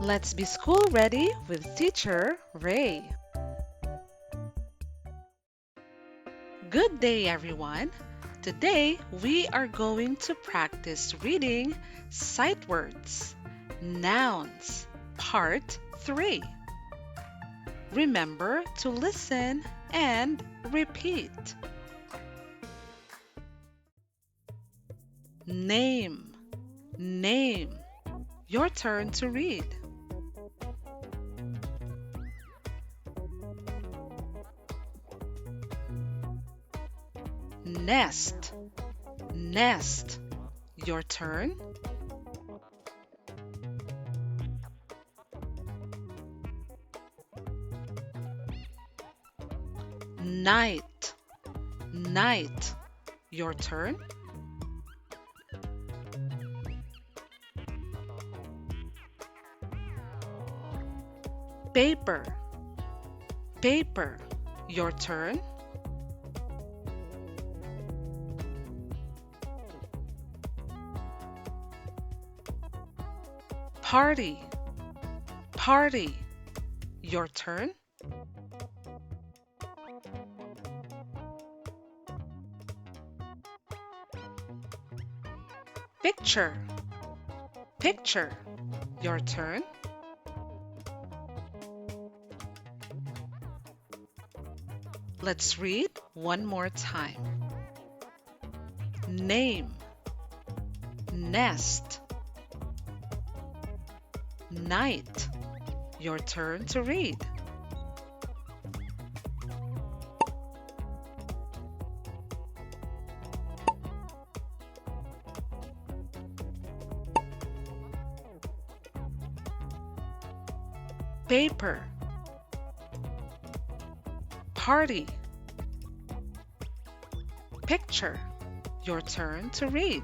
Let's be school ready with teacher Ray. Good day, everyone. Today we are going to practice reading sight words, nouns, part 3. Remember to listen and repeat. Name, name. Your turn to read. Nest, nest. Your turn. Night, night. Your turn. Paper, paper. Your turn. Party, party. Your turn. Picture, picture. Your turn. Let's read one more time. Name, nest, night. Your turn to read. Paper, party, picture. Your turn to read.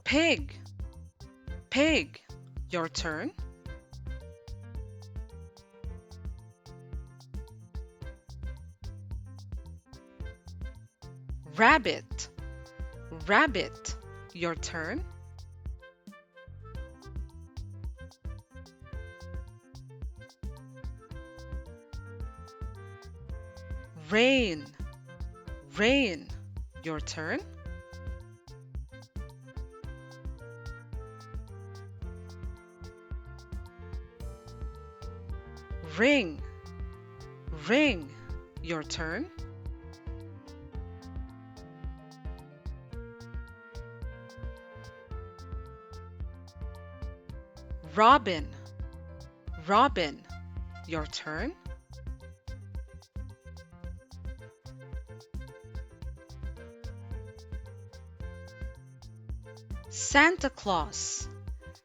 Pig, pig. Your turn. Rabbit, rabbit. Your turn. Rain, rain. Your turn. Ring, ring. Your turn. Robin, robin. Your turn. Santa Claus,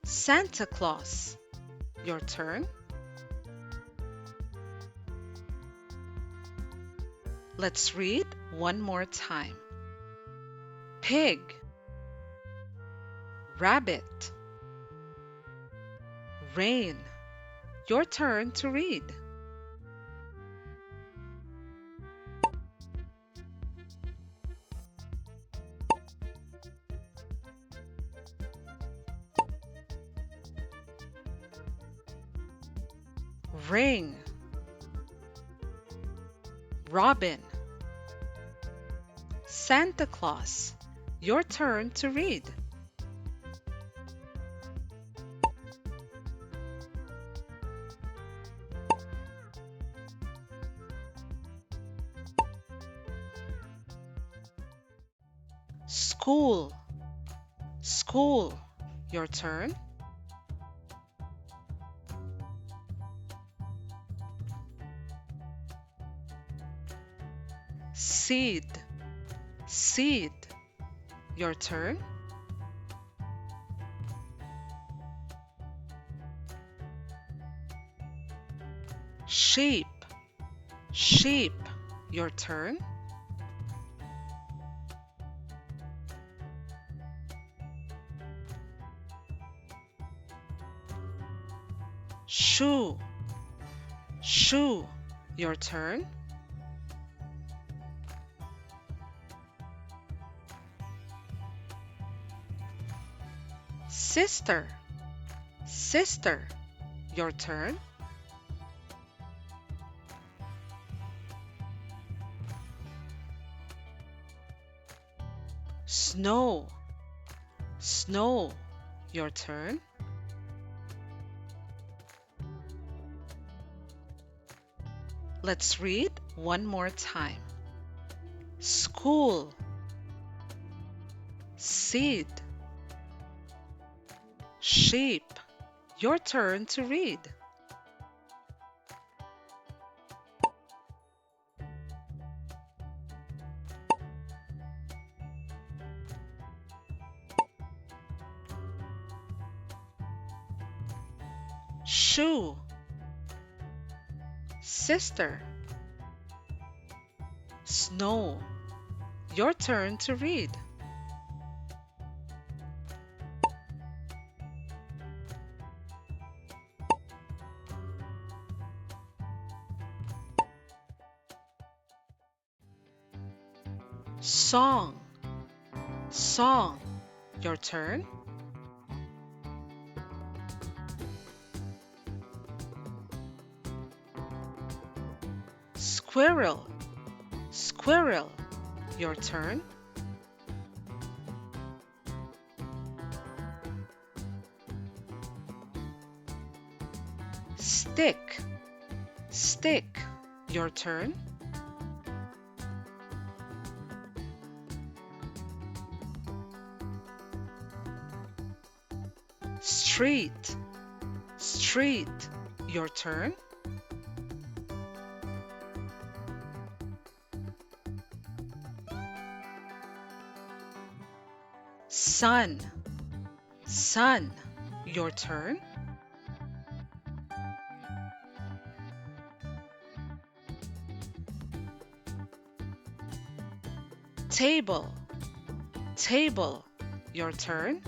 Santa Claus. Your turn. Let's read one more time. Pig, rabbit, rain. Your turn to read. Ring, Robin, Santa Claus. Your turn to read. School, school. Your turn. Seed, seed. Your turn. Sheep, sheep. Your turn. Shoe, Shoe, your turn. Sister, sister, your turn. Snow, snow, your turn. Let's read one more time. School, seed, sheep, your turn to read. Shoe, sister, snow, your turn to read. Song, song, your turn. Squirrel, squirrel, your turn. Stick, stick, your turn. Street, street, your turn. Sun, sun, your turn. Table, table, your turn.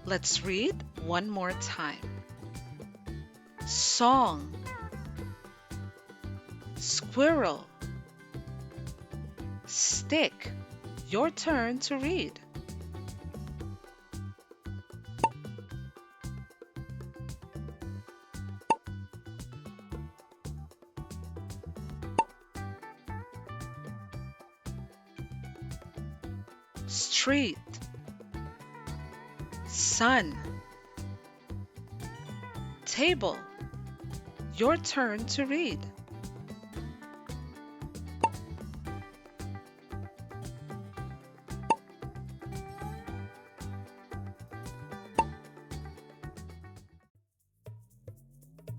Let's read one more time. Song, squirrel, stick, your turn to read. Street, sun, table, your turn to read.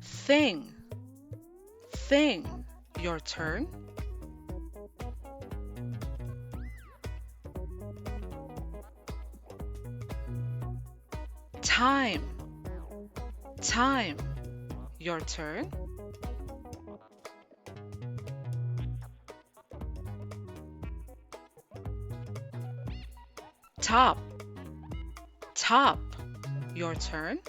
Thing, thing, your turn. Time, time, your turn. Top, top, your turn.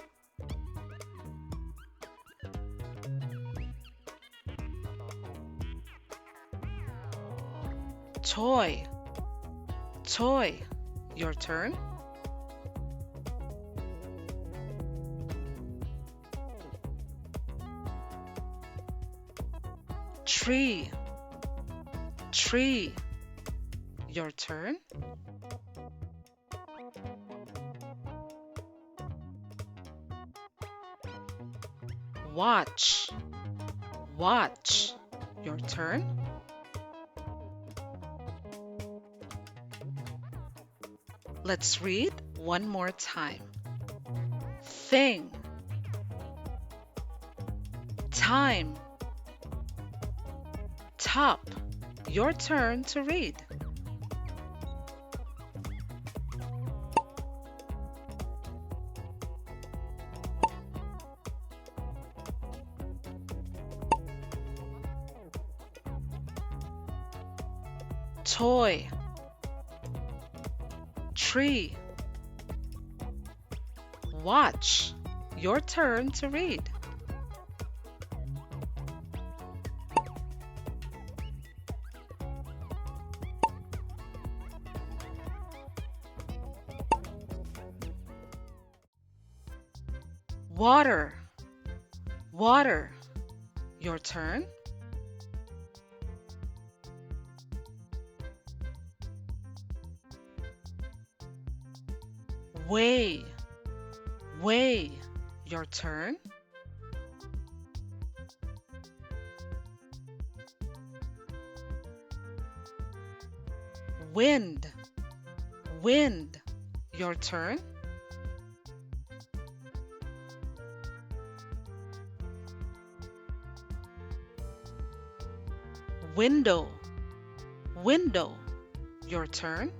Toy, toy, your turn. Tree, tree, your turn. Watch, watch, your turn. Let's read one more time. Thing, time, top, your turn to read. Toy, tree, Watch. Your turn to read. Water. Water. Your turn. Way. Way. Your turn. Wind. Wind. Your turn. Window. Window. Your turn.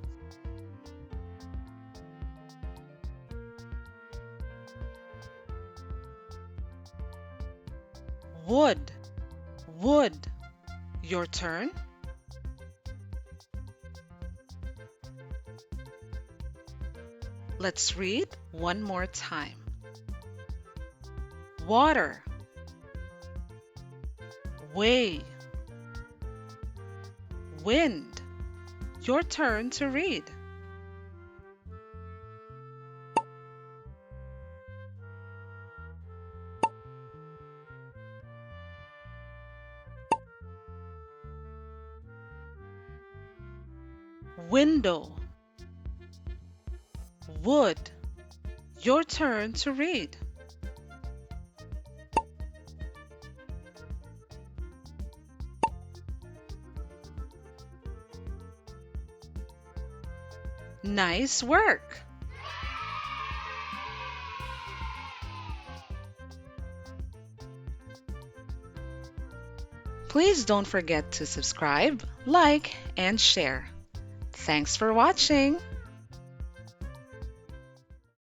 Wood. Wood. Your turn. Let's read one more time. Water. Way. Wind. Your turn to read. Window. Wood. Your turn to read. Nice work! Please don't forget to subscribe, like, and share. Thanks for watching!